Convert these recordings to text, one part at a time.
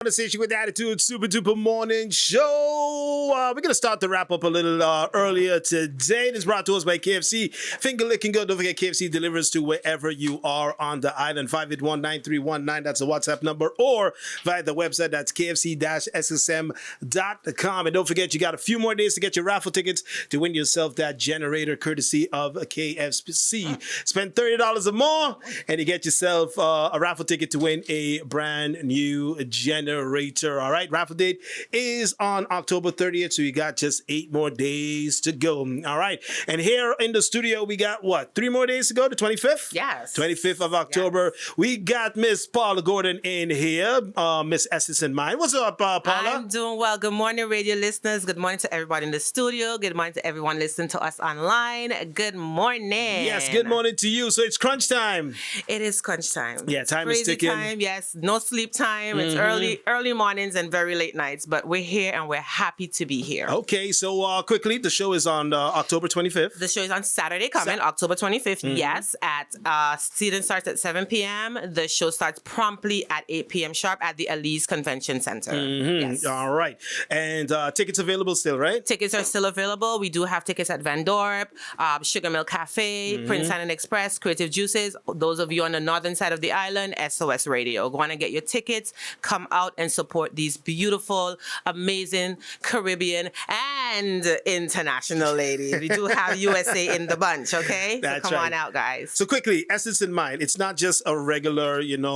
Conversation with Attitude, Super Duper Morning Show. We're going to start the wrap up a little earlier today. This is brought to us by KFC. Finger licking good. Don't forget KFC delivers to wherever you are on the island. 581-9319. That's the WhatsApp number. Or via the website. That's kfc-ssm.com. And don't forget, you got a few more days to get your raffle tickets to win yourself that generator courtesy of KFC. Spend $30 or more and you get yourself a raffle ticket to win a brand new generator. All right, raffle date is on October 30th, so you got just 8 more days to go. All right, and here in the studio, we got what, 3 more days to go, the 25th? Yes. 25th of October. Yes. We got Miss Paula Gordon in here, Miss Essence in Mind. What's up, Paula? I'm doing well. Good morning, radio listeners. Good morning to everybody in the studio. Good morning to everyone listening to us online. Good morning. Yes, good morning to you. So it's crunch time. It is crunch time. Yeah, time Crazy is ticking. Time, yes. No sleep time. It's early mornings and very late nights, but we're here and we're happy to be here. Okay, so quickly, the show is on October 25th. The show is on Saturday coming, October 25th, yes, at season starts at 7 p.m. The show starts promptly at 8 p.m. sharp at the Elise Convention Center. Yes. All right. And tickets available still, right? Tickets are still available. We do have tickets at Van Dorp, Sugar Mill Cafe, Prince Island Express, Creative Juices. Those of you on the northern side of the island, SOS Radio. Go on and get your tickets. Come out and support these beautiful, amazing Caribbean and international ladies. We do have USA in the bunch, okay? That's so come right. on out, guys. So quickly, Essence in Mind. It's not just a regular, your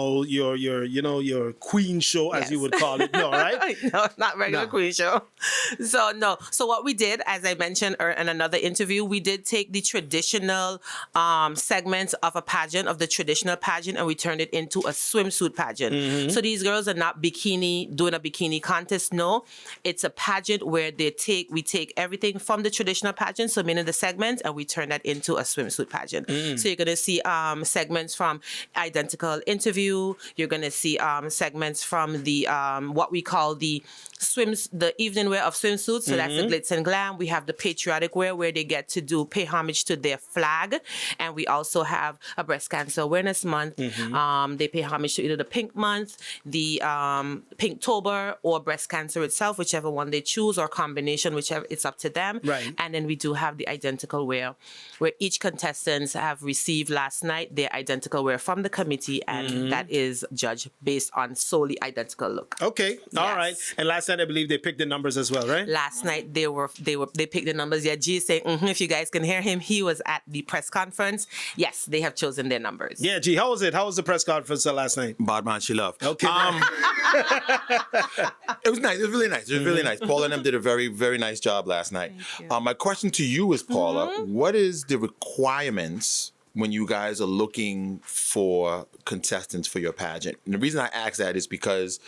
queen show, as you would call it. No, right? No, it's not regular queen show. So no. So what we did, as I mentioned in another interview, we did take the traditional segments of a pageant, of the traditional pageant, and we turned it into a swimsuit pageant. So these girls are not doing a bikini contest. No, it's a pageant where we take everything from the traditional pageant, so meaning the segments, and we turn that into a swimsuit pageant. So you're gonna see segments from identical interview. You're gonna see segments from the what we call the evening wear of swimsuits. So that's the glitz and glam. We have the patriotic wear where they get to pay homage to their flag, and we also have a breast cancer awareness month. They pay homage to either the pink month, the Pinktober, or breast cancer itself, whichever one they choose, or combination, whichever, it's up to them. Right. And then we do have the identical wear, where each contestants have received last night their identical wear from the committee, and that is judged based on solely identical look. Okay. All right. And last night, I believe they picked the numbers as well, right? Last night they picked the numbers. Yeah, G is saying, if you guys can hear him, he was at the press conference. Yes, they have chosen their numbers. Yeah, G, how was it? How was the press conference last night? Bad man, she loved. Okay. It was nice. It was really nice. It was really nice. Paula and them did a very, very nice job last night. My question to you is, Paula, what is the requirements when you guys are looking for contestants for your pageant? And the reason I ask that is because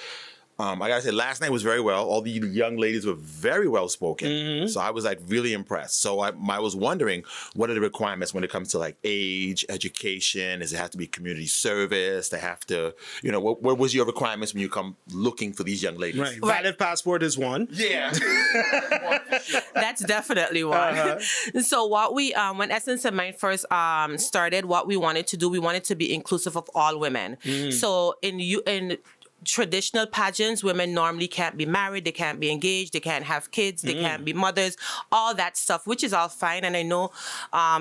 I gotta say, last night was very well. All the young ladies were very well spoken. So I was really impressed. So I was wondering, what are the requirements when it comes to age, education? Does it have to be community service? They have to, what was your requirements when you come looking for these young ladies? Right. Valid passport is one. Yeah. That's definitely one. So what we, when Essence in Mind first started, what we wanted to do, we wanted to be inclusive of all women. So in traditional pageants, women normally can't be married, they can't be engaged, they can't have kids, they can't be mothers, all that stuff, which is all fine. And I know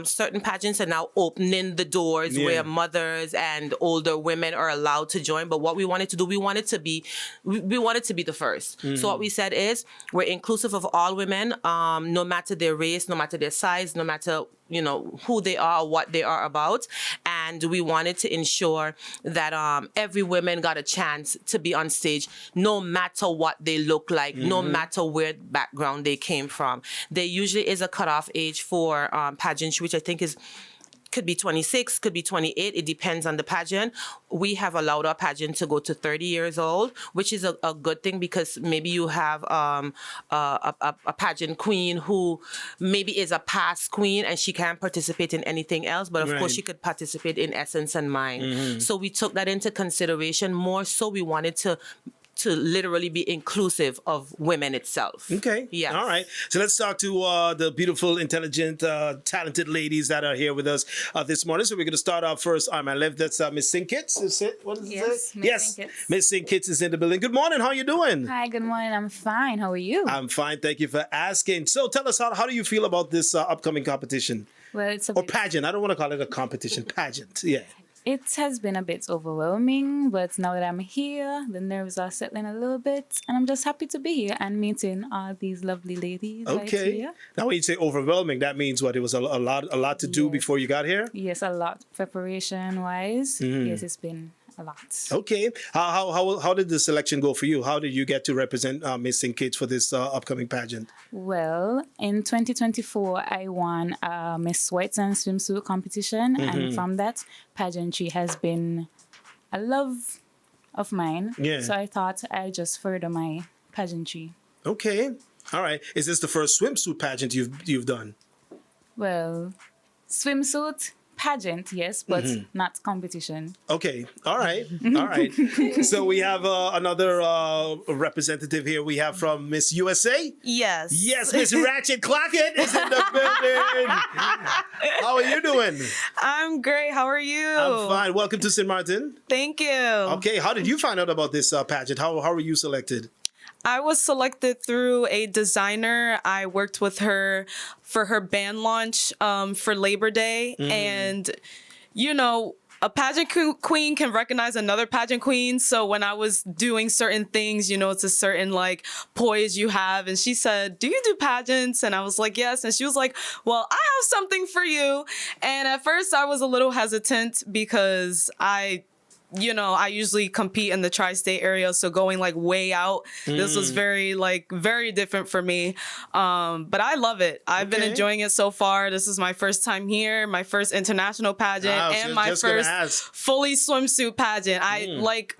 certain pageants are now opening the doors where mothers and older women are allowed to join. But what we wanted to do, we wanted to be the first. So what we said is, we're inclusive of all women, no matter their race, no matter their size, no matter who they are or what they are about. And we wanted to ensure that every woman got a chance to be on stage, no matter what they look like, no matter where background they came from. There usually is a cutoff age for pageantry, which I think could be 26, could be 28. It depends on the pageant. We have allowed our pageant to go to 30 years old, which is a good thing, because maybe you have a pageant queen who maybe is a past queen and she can't participate in anything else, but of course she could participate in Essence and Mind. So we took that into consideration. More so, we wanted to to literally be inclusive of women itself. Okay. Yes. All right. So let's talk to the beautiful, intelligent, talented ladies that are here with us this morning. So we're going to start off first on my left. That's Miss Sinkits. Is it? What is Yes, it? Miss Yes. Sinkits. Miss Sinkits is in the building. Good morning. How you doing? Hi, good morning. I'm fine. How are you? I'm fine. Thank you for asking. So tell us, how do you feel about this upcoming competition? Well, it's a Or bit, pageant. I don't want to call it a competition. Pageant. Yeah. it has been a bit overwhelming, but now that I'm here, the nerves are settling a little bit, and I'm just happy to be here and meeting all these lovely ladies right Okay. here. Now, when you say overwhelming, that means what? It was a lot to do Yes. before you got here? Yes, a lot preparation-wise. Mm-hmm. Yes, it's been a lot. Okay. How did the selection go for you? How did you get to represent Miss Sinkits for this upcoming pageant? Well, in 2024, I won Miss Whites and Swimsuit competition, Mm-hmm. and from that, pageantry has been a love of mine. Yeah. So I thought I'd just further my pageantry. Okay. All right. Is this the first swimsuit pageant you've done? Well, swimsuit pageant, yes, but not competition. Okay. All right. All right. So we have another representative here. We have from Miss USA. Yes. Yes, Miss Ratchet Clockett is in the building. How are you doing? I'm great. How are you? I'm fine. Welcome to St.Maarten. Thank you. Okay. How did you find out about this pageant? How were you selected? I was selected through a designer. I worked with her for her band launch for Labor Day. And, you know, a pageant queen can recognize another pageant queen. So when I was doing certain things, you know, it's a certain like poise you have. And she said, "Do you do pageants?" And I was like, "Yes." And she was like, "Well, I have something for you." And at first I was a little hesitant because I usually compete in the tri-state area, so going like way out, this was very different for me. But I love it. I've been Okay. enjoying it so far. This is my first time here, my first international pageant, Wow, so and my just gonna first ask. fully swimsuit pageant. I like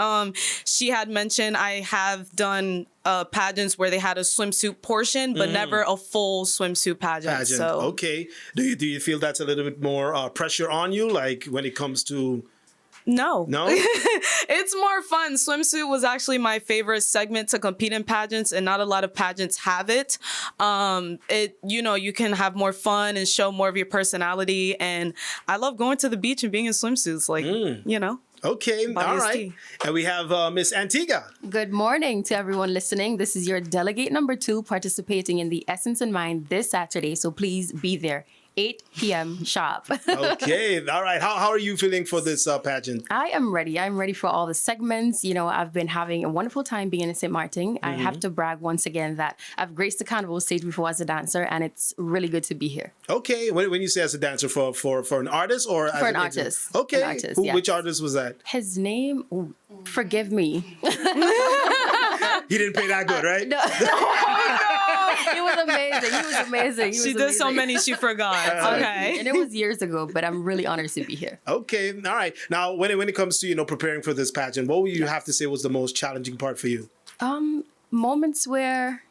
she had mentioned I have done pageants where they had a swimsuit portion, but never a full swimsuit pageant. So Okay. Do you feel that's a little bit more pressure on you, like when it comes to no. It's more fun. Swimsuit was actually my favorite segment to compete in pageants, and not a lot of pageants have it. You can have more fun and show more of your personality. And I love going to the beach and being in swimsuits. Okay, Body all is right. tea. And we have Miss Antigua. Good morning to everyone listening. This is your delegate number 2 participating in the Essence in Mind this Saturday. So please be there, 8 p.m. sharp. Okay, all right. How are you feeling for this pageant? I am ready. I'm ready for all the segments. You know, I've been having a wonderful time being in St.Maarten. I have to brag once again that I've graced the carnival stage before as a dancer, and it's really good to be here. Okay, when you say as a dancer, for an artist or as For an individual? artist. Okay, An artist, yes. which artist was that? His name, forgive me. He didn't pay that good, right? No. He was amazing. She did so many, she forgot. Okay. And it was years ago, but I'm really honored to be here. Okay, all right. Now, when it comes to preparing for this pageant, what would you have to say was the most challenging part for you? Moments where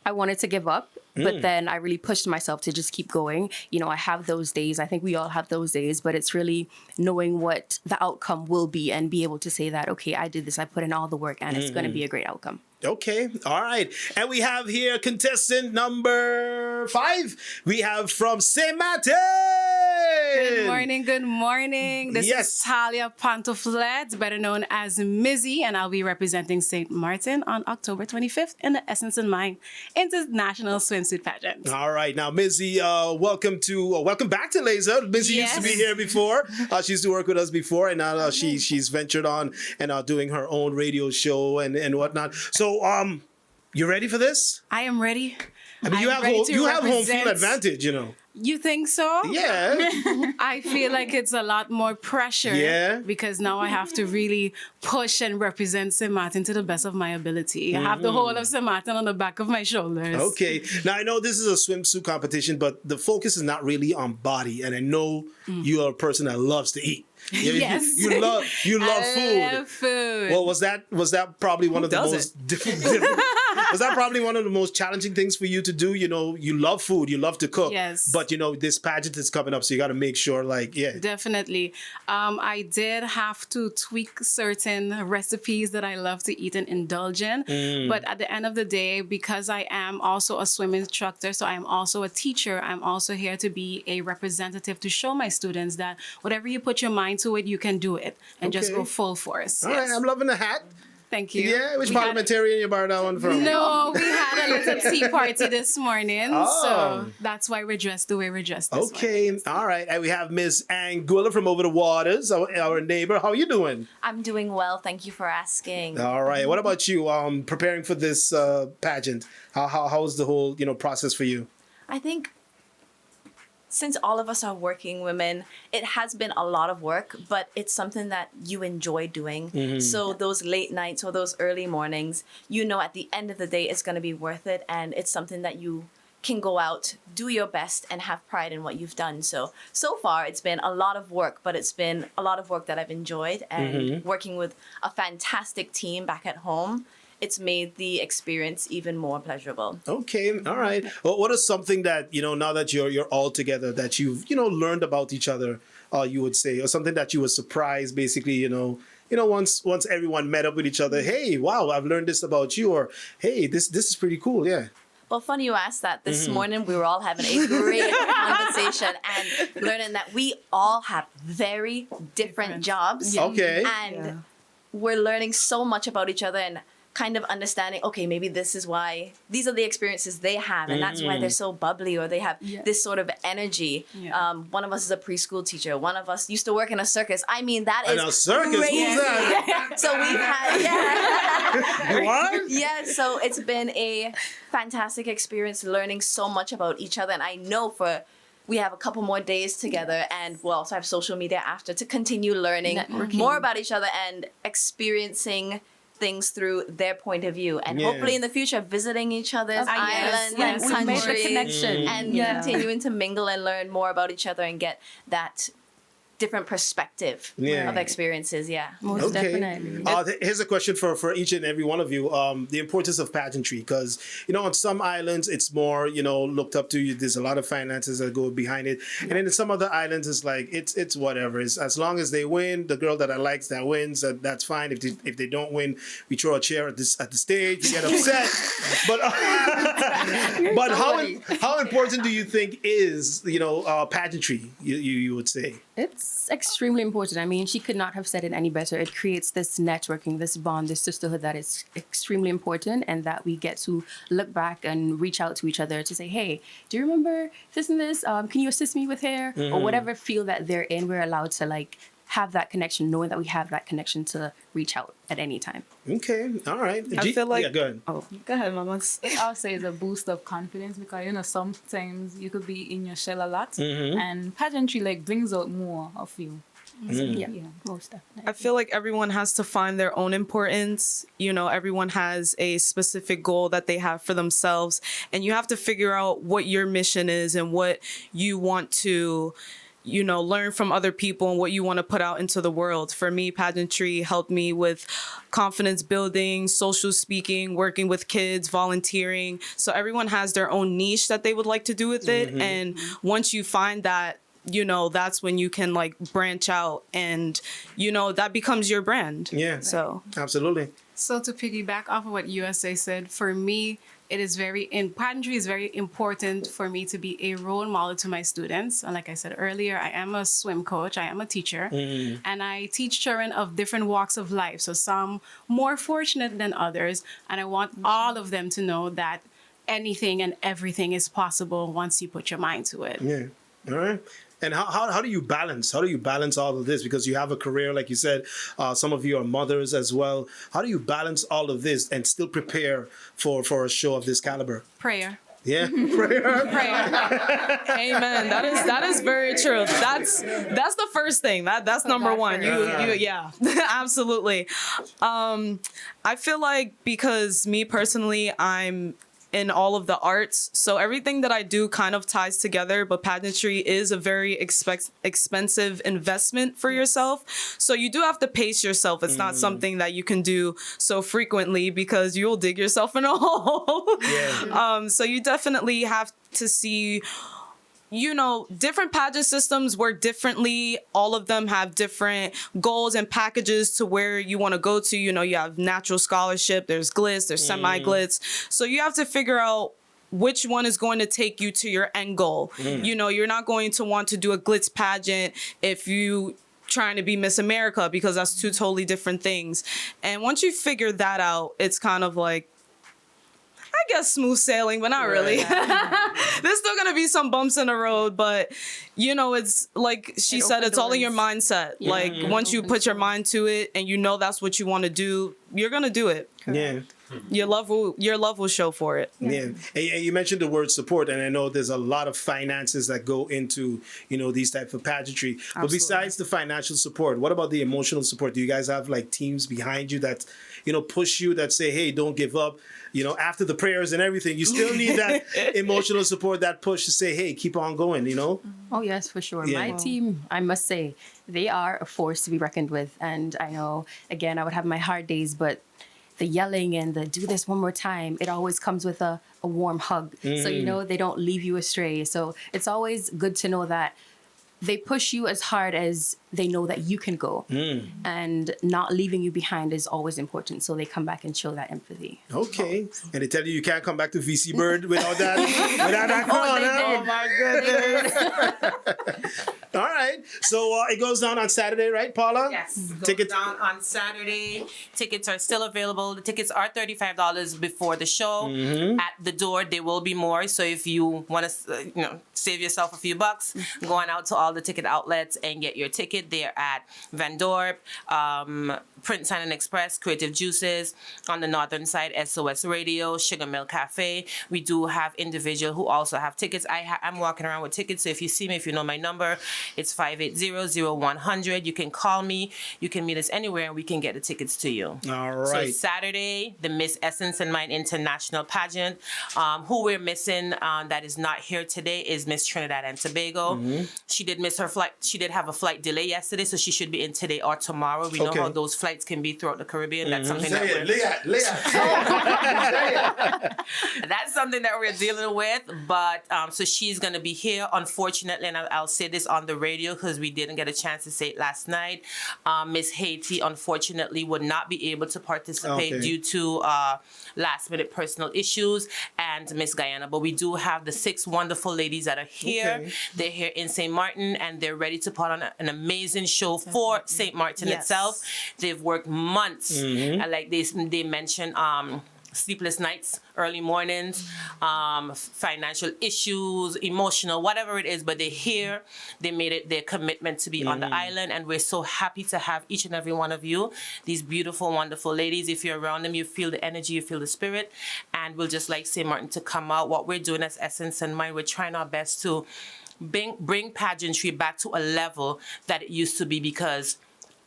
I wanted to give up, but then I really pushed myself to just keep going. I have those days. I think we all have those days, but it's really knowing what the outcome will be and be able to say that, okay, I did this, I put in all the work, and it's going to be a great outcome. Okay, all right. And we have here contestant number 5. We have from St.Maarten. Good morning. This Yes. is Talia Pantoflet, better known as Mizzy, and I'll be representing St.Maarten on October 25th in the Essence in Mind International Swimsuit Pageant. All right, now Mizzy, welcome back to Laser. Mizzy used to be Yes. here before. She used to work with us before, and now she's ventured on and doing her own radio show and whatnot. So, you ready for this? I am ready. I mean, you I'm have ready to home field represent- advantage, You think so? Yeah. I feel like it's a lot more pressure. Yeah. Because now I have to really push and represent St.Maarten to the best of my ability. I have the whole of St.Maarten on the back of my shoulders. Okay. Now I know this is a swimsuit competition, but the focus is not really on body, and I know you are a person that loves to eat. Yes. You love food. I love food. Well, was that probably one of the doesn't? most difficult? Was that probably one of the most challenging things for you to do? You know, you love food, you love to cook. Yes. But, you know, this pageant is coming up, so you got to make sure, like, yeah. Definitely. I did have to tweak certain recipes that I love to eat and indulge in. But at the end of the day, because I am also a swim instructor, so I am also a teacher, I'm also here to be a representative to show my students that whatever you put your mind to it, you can do it and just Okay. go full force. All right, I'm loving the hat. Thank you. Yeah, which We had- parliamentarian you borrowed that one from? No, we had a little tea party this morning, Oh. so that's why we're dressed the way we're dressed this Okay, morning. all right. And we have Miss Anguilla from over the waters, our neighbor. How are you doing? I'm doing well. Thank you for asking. All right. What about you? Preparing for this pageant, how was the whole process for you? I think since all of us are working women, it has been a lot of work, but it's something that you enjoy doing. So those late nights or those early mornings, at the end of the day, it's going to be worth it. And it's something that you can go out, do your best, and have pride in what you've done. So far, it's been a lot of work, but it's been a lot of work that I've enjoyed. And working with a fantastic team back at home, it's made the experience even more pleasurable. Okay, all right. Well, what is something that now that you're all together that you've learned about each other? You would say, or something that you were surprised, basically. Once everyone met up with each other. Hey, wow, I've learned this about you, or hey, this is pretty cool. Yeah. Well, funny you asked that. This morning we were all having a great conversation and learning that we all have very different jobs. Okay. And we're learning so much about each other and kind of understanding, okay, maybe this is why these are the experiences they have, and that's why they're so bubbly, or they have this sort of energy. Yeah. One of us is a preschool teacher. One of us used to work in a circus. I mean, that is And a circus? crazy. Who's that? So we've had, What? yeah, so it's been a fantastic experience learning so much about each other. And I know we have a couple more days together, and we'll also have social media after to continue learning more about each other and experiencing things through their point of view. And hopefully in the future, visiting each other's islands and We've made the countries connection. and continuing to mingle and learn more about each other and get that different perspective of experiences. Most definitely. Here's a question for each and every one of you. The importance of pageantry, because on some islands it's more looked up to. There's a lot of finances that go behind it, and then in some other islands it's like it's whatever. It's as long as they win, the girl that I like that wins, that's fine. If they don't win, we throw a chair at the stage, we get upset. But how important do you think is pageantry? You would say. It's extremely important. I mean, she could not have said it any better. It creates this networking, this bond, this sisterhood that is extremely important, and that we get to look back and reach out to each other to say, hey, do you remember this and this? Can you assist me with hair? Or whatever field that they're in, we're allowed to have that connection, knowing that we have that connection to reach out at any time. Okay, all right. I feel like... Yeah, go ahead. Oh, go ahead, mamas. I'll say it's a boost of confidence because sometimes you could be in your shell a lot, and pageantry brings out more of you. Yeah, most definitely. I feel like everyone has to find their own importance. Everyone has a specific goal that they have for themselves, and you have to figure out what your mission is and what you want to learn from other people and what you want to put out into the world. For me, pageantry helped me with confidence building, social speaking, working with kids, volunteering. So everyone has their own niche that they would like to do with it. And once you find that, that's when you can branch out and, that becomes your brand. Yeah. So Absolutely. So to piggyback off of what USA said, for me, pageantry is very important for me to be a role model to my students. And like I said earlier, I am a swim coach, I am a teacher, and I teach children of different walks of life. So some more fortunate than others. And I want all of them to know that anything and everything is possible once you put your mind to it. Yeah. All right. And how do you balance? How do you balance all of this? Because you have a career, like you said, some of you are mothers as well. How do you balance all of this and still prepare for a show of this caliber? Prayer. Yeah, prayer. amen. That is very true. That's the first thing. That's number one. Yeah, absolutely. I feel like because me personally, I'm in all of the arts. So everything that I do kind of ties together, but pageantry is a very expensive investment for yourself. So you do have to pace yourself. It's not something that you can do so frequently because you'll dig yourself in a hole. So you definitely have to see, you know, different pageant systems work differently. All of them have different goals and packages to where you want to go to. You know, you have natural scholarship, there's glitz, there's semi-glitz. So you have to figure out which one is going to take you to your end goal. You know, you're not going to want to do a glitz pageant if you trying to be Miss America, because that's two totally different things. And once you figure that out, it's kind of like, I guess smooth sailing, but not really. There's still going to be some bumps in the road, but you know, it's like she said, it's all in your mindset. Like once you put your mind to it and you know that's what you want to do, you're going to do it. Yeah. Your love will show for it. Yeah. And you mentioned the word support, and I know there's a lot of finances that go into, you know, these types of pageantry. But besides the financial support, what about the emotional support? Do you guys have like teams behind you that, you know, push you, that say, hey, don't give up? You know, after the prayers and everything, you still need that emotional support, that push to say, hey, keep on going, you know? Oh, yes, for sure. Yeah. My team, I must say, they are a force to be reckoned with. And I know, again, I would have my hard days, but the yelling and the do this one more time, it always comes with a warm hug. So, you know, they don't leave you astray. So it's always good to know that they push you as hard as they know that you can go. And not leaving you behind is always important. So they come back and show that empathy. Okay. And they tell you can't come back to VC Bird without that, without that crown, huh? Oh, my goodness. All right. So it goes down on Saturday, right, Paula? Yes, it goes Tickets down on Saturday. Tickets are still available. The tickets are $35 before the show. At the door, there will be more. So if you want to, you know, save yourself a few bucks, go on out to all the ticket outlets and get your ticket. They're at Van Dorp, Print Sign and Express, Creative Juices. On the northern side, SOS Radio, Sugar Mill Cafe. We do have individuals who also have tickets. I'm walking around with tickets. So if you see me, if you know my number, it's 580-0100. You can call me. You can meet us anywhere, and we can get the tickets to you. All right. So Saturday, the Miss Essence and Mind International Pageant. Who we're missing that is not here today is Miss Trinidad and Tobago. She did miss her flight. She did have a flight delay yesterday, so she should be in today or tomorrow. We know how those flights can be throughout the Caribbean. That's something that's something that we're dealing with. But so she's going to be here. Unfortunately, and I'll say this on the radio because we didn't get a chance to say it last night. Miss Haiti, unfortunately, would not be able to participate due to last-minute personal issues, and Miss Guyana. But we do have the 6 wonderful ladies that are here. They're here in St.Maarten, and they're ready to put on an amazing show for St.Maarten itself. They've worked months, and like they mentioned, sleepless nights, early mornings, financial issues, emotional, whatever it is, but they're here. They made it their commitment to be on the island, and we're so happy to have each and every one of you, these beautiful, wonderful ladies. If you're around them, you feel the energy, you feel the spirit, and we'll just like St.Maarten to come out. What we're doing as Essence and Mind, we're trying our best to bring pageantry back to a level that it used to be, because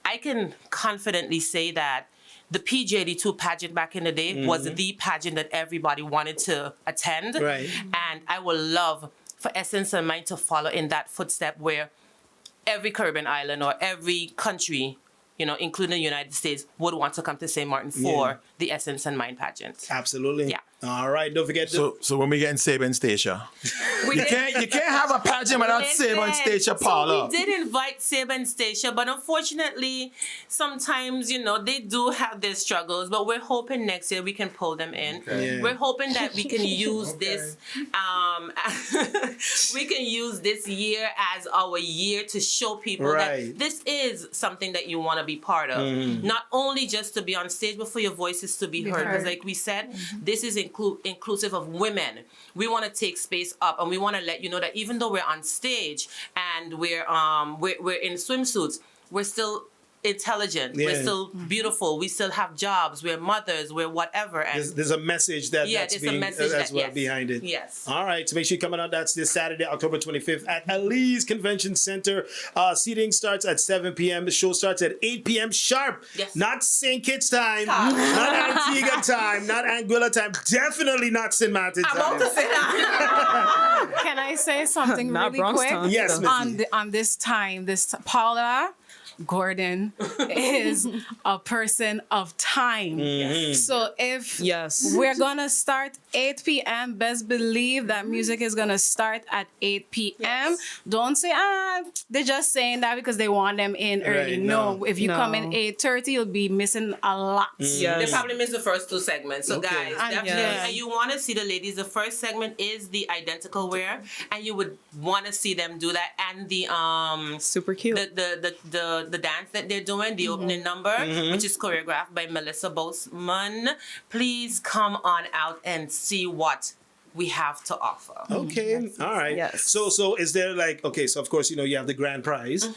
I can confidently say that the PG82 pageant back in the day was the pageant that everybody wanted to attend. Right. And I would love for Essence and Mind to follow in that footstep, where every Caribbean island or every country, you know, including the United States, would want to come to St.Maarten for the Essence and Mind pageant. Absolutely. Yeah. All right. Don't forget to... So when we get in Sabre and Stacia, you can't have a pageant without Sabre and Stacia, Paula. So we did invite Sabre and Stacia, but unfortunately, sometimes, you know, they do have their struggles, but we're hoping next year we can pull them in. Yeah. We're hoping that we can use this, we can use this year as our year to show people that this is something that you want to be part of. Not only just to be on stage, but for your voices to be heard. Because like we said, this is inclusive of women. We want to take space up, and we want to let you know that even though we're on stage and we're in swimsuits, we're still intelligent. Yeah. We're still beautiful. We still have jobs. We're mothers. We're whatever. And There's a message that's there's being a message as well yes. behind it. Yes. All right. So make sure you come out. That's this Saturday, October 25th at Ali's Convention Center. Seating starts at 7 p.m. The show starts at 8 p.m. sharp. Yes. Not St. Kitts time. Not Antigua time. Not Anguilla time. Definitely not St.Maarten time. I'm about to say that. Can I say something Not really Bronx quick? time. Yes, Missy. On this time, Paula Gordon is a person of time. So if Yes. we're gonna start 8 p.m., best believe that music is gonna start at 8 p.m. Yes. Don't say, they're just saying that because they want them in early. Right, No, no. if you come in No. 8:30, you'll be missing a lot. Yes. They probably missed the first two segments. So Okay. guys, And definitely, yeah. and you want to see the ladies. The first segment is the identical wear, and you would want to see them do that, and the Super cute. the dance that they're doing, the opening number, which is choreographed by Melissa Boseman. Please come on out and see what we have to offer. Okay, all right. Yes. So is there like, okay, so of course, you have the grand prize,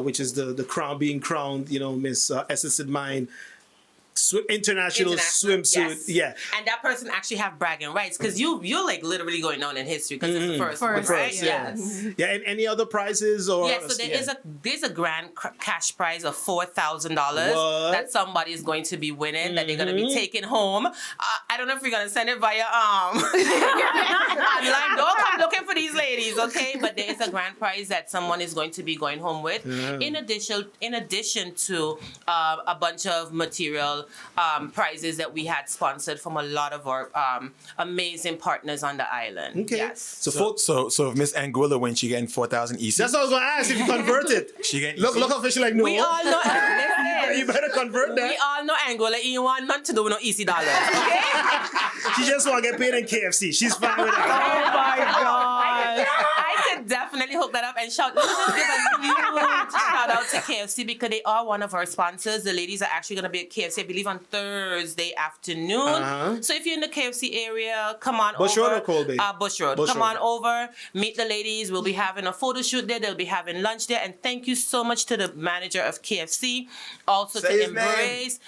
which is the crown being crowned, Miss Essence in Mind international swimsuit. yes. Yeah. And that person actually have bragging rights because you're like literally going down in history because it's the first one, First, right? yeah. Yeah, and any other prizes or Yeah, so there's a grand cash prize of $4,000 What? that somebody is going to be winning that they're going to be taking home. I don't know if we're going to send it via online. Don't come looking for these ladies, okay? But there is a grand prize that someone is going to be going home with. In addition to a bunch of material prizes that we had sponsored from a lot of our amazing partners on the island. Okay. Yes. So if Miss Anguilla wins, she getting 4,000 EC. That's what I was going to ask, if you convert it. She getting Look how official like, no. We all know. You better convert that. We all know Angola. You want nothing to do with no easy dollars. Okay? She just want to get paid in KFC. She's fine with that. Oh my God. I could definitely hook that up and shout. Let's just give a huge shout out to KFC because they are one of our sponsors. The ladies are actually going to be at KFC, I believe, on Thursday afternoon. So if you're in the KFC area, come on Bush over. Road or Cold Bay? Bush Road. Bush Come Road. on over. Meet the ladies. We'll be having a photo shoot there. They'll be having lunch there. And thank you so much to the manager of KFC. Also Say to his Embrace.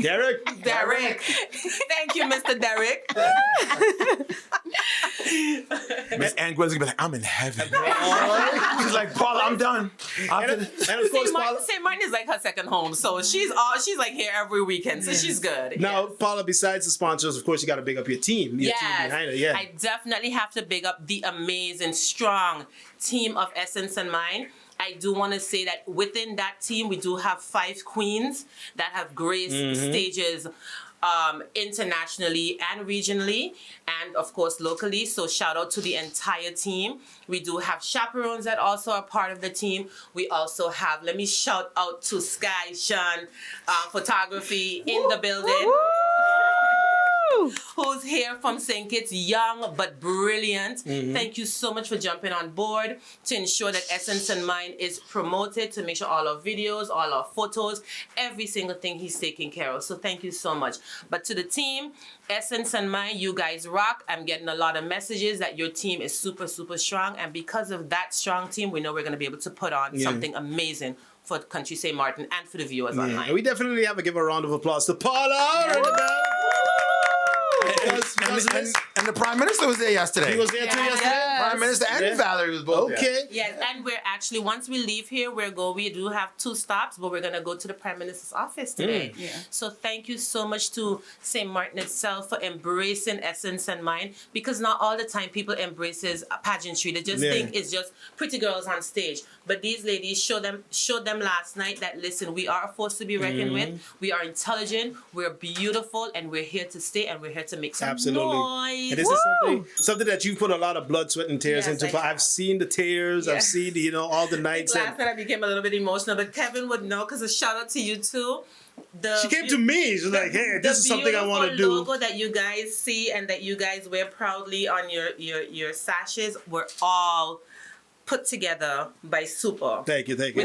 Derek? Derek. Thank you, Mr. Derek. Miss Anguilla's gonna be like, I'm in heaven. She's like, Paula, I'm done. And of course, Paula, St. Maarten is like her second home, so she's like here every weekend, so she's good. now, Paula, besides the sponsors, of course, you got to big up your team. Your team behind it, yeah. I definitely have to big up the amazing, strong team of Essence and Mind. I do want to say that within that team, we do have 5 queens that have graced stages internationally and regionally, and of course locally. So shout out to the entire team. We do have chaperones that also are part of the team. We also have, let me shout out to Sky Sean Photography in the building. Who's here from St. Kitts, young but brilliant. Thank you so much for jumping on board to ensure that Essence and Mind is promoted, to make sure all our videos, all our photos, every single thing he's taking care of. So thank you so much. But to the team, Essence and Mind, you guys rock. I'm getting a lot of messages that your team is super, super strong. And because of that strong team, we know we're going to be able to put on something amazing for country St. Maarten and for the viewers online. And we definitely have to give a round of applause to Paula. Ring the bell. Because of this. And the Prime Minister was there yesterday. He was there too yesterday. Prime Minister and Yeah. Valerie was both there. Okay. Yes, and we're actually, once we leave here, we do have 2 stops, but we're going to go to the Prime Minister's office today. So thank you so much to St. Maarten itself for embracing Essence and Mind, because not all the time people embraces pageantry. They just think it's just pretty girls on stage. But these ladies showed them last night that, listen, we are a force to be reckoned with. We are intelligent, we're beautiful, and we're here to stay, and we're here to make some noise. And this is something that you put a lot of blood, sweat, and tears Yes, into. I I've seen the tears. I've seen, all the nights. Last night I became a little bit emotional, but Kevin would know, because a shout out to you too. She came to me. She was like, "Hey, this is something I want to The do." logo that you guys see and that you guys wear proudly on your sashes were all put together by Super. Thank you. Without telling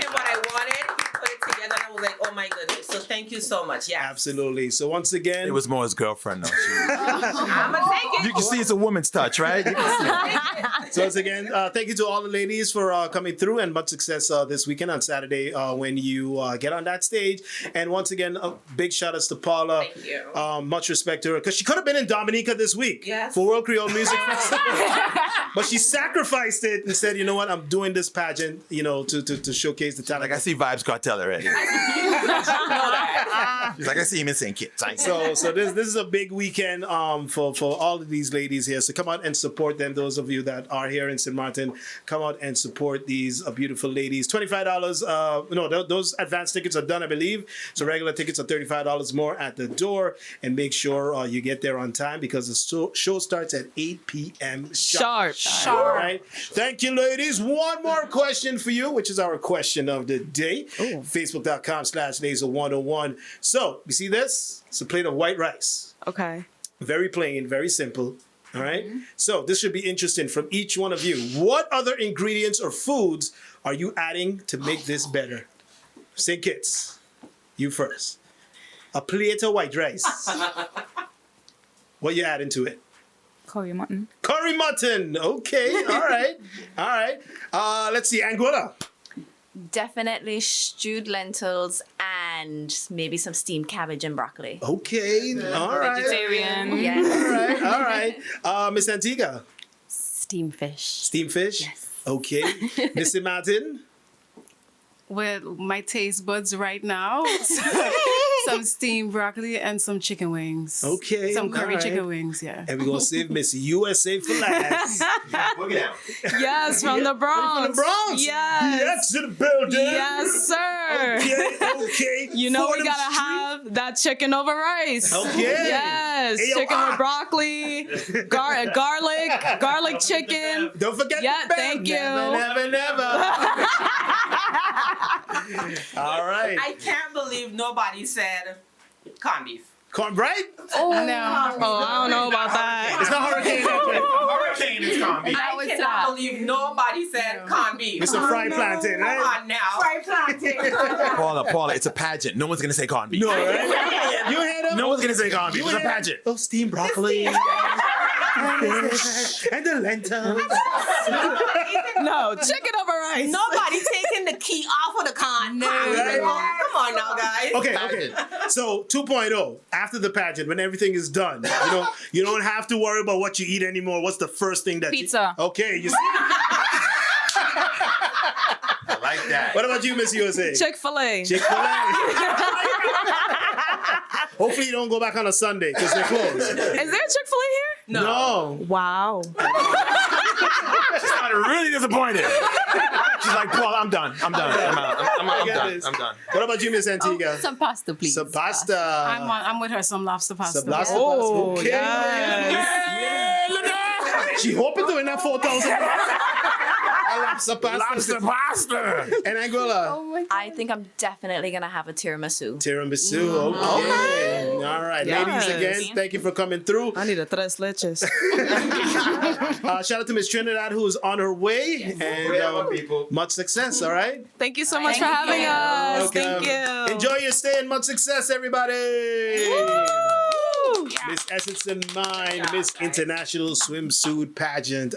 him what I wanted, he put it together, and I was like, oh Oh my goodness. So thank you so much. Yeah. Absolutely. So once again, It was more his girlfriend, though. I'm gonna take it. You can see it's a woman's touch, right? You can see it. so once again, thank you to all the ladies for coming through, and much success this weekend on Saturday when you get on that stage. And once again, big shout outs to Paula. Thank you. Much respect to her because she could have been in Dominica this week Yes. for World Creole Music Festival, but she sacrificed it and said, "You know what? I'm doing this pageant, to showcase the talent." Like, I see Vibes Cartel already. She's like, I see him in St. Kitts. So this is a big weekend for all of these ladies here. So come out and support them. Those of you that are here in St. Maarten, come out and support these beautiful ladies. $25. Those advance tickets are done, I believe. So regular tickets are $35 more at the door. And make sure you get there on time because the show starts at 8 p.m. Sharp. All right. Thank you, ladies. One more question for you, which is our question of the day. Facebook.com/laser101. So, you see this? It's a plate of white rice. Okay. Very plain, very simple. All right. So, this should be interesting from each one of you. What other ingredients or foods are you adding to make this better? St. Kitts, you first. A plate of white rice. What you adding to it? Curry mutton. Curry mutton. Okay. All right. All right. Let's see. Anguilla. Definitely stewed lentils and maybe some steamed cabbage and broccoli. Okay. All right. Vegetarian. Yes. All right. Miss Antigua. Steamed fish. Steamed fish. Yes. Okay. Miss St.Maarten. With my taste buds right now, some steamed broccoli and some chicken wings. Okay. Some curry all right. chicken wings, yeah. And we're going to save Miss USA for last. Boogie down. Yes, from the Bronx. From the Bronx. Yes. Yes, to the building. Yes, sir. Okay. You know we 4th gotta Street. have that chicken over rice. Okay. Yes, Hey, yo, chicken with broccoli, garlic chicken. Don't forget Yeah, the bell. thank you. Never, never. All right. I can't believe nobody said corned beef. Right? No. Oh, I don't know about that. It's not hurricane. Hurricane is corned beef. I cannot believe nobody said corned beef. It's a fried plantain, Come right? on now. Fried plantain. Paula, it's a pageant. No one's going to say corned beef. No, right? You heard him? No one's going to say corned beef. It's a pageant. Oh, steamed broccoli. And the lentils. No, chicken over rice. Nobody taking the key off of the con. No. Right. Come on now, guys. Okay. So 2.0, after the pageant, when everything is done, you don't have to worry about what you eat anymore. What's the first thing that Pizza. you... Okay, you see? I like that. What about you, Miss USA? Chick-fil-A. Chick-fil-A. Hopefully you don't go back on a Sunday because they're closed. Is there a Chick-fil-A here? No. Wow. She sounded really disappointed. She's like, Paul, I'm done. I'm done. I'm done. I'm done. What about you, Miss Antigua? Some pasta, please. Some pasta. I'm with her, some lobster pasta. Some lobster Oh, pasta. Okay. yes. Yeah, look at her. She hoping to win that 4,000. Lobster pasta. Lobster pasta. And Anguilla. I think I'm definitely gonna have a tiramisu. Tiramisu. Okay. All right. Yes. Ladies, again, thank you for coming through. I need a tres leches. Shout out to Miss Trinidad, who's on her way. And people. much success, all right? Thank you so much for having us. Welcome. Thank you. Enjoy your stay and much success, everybody. Woo! Miss Essence and Mine, Miss International Swimsuit Pageant.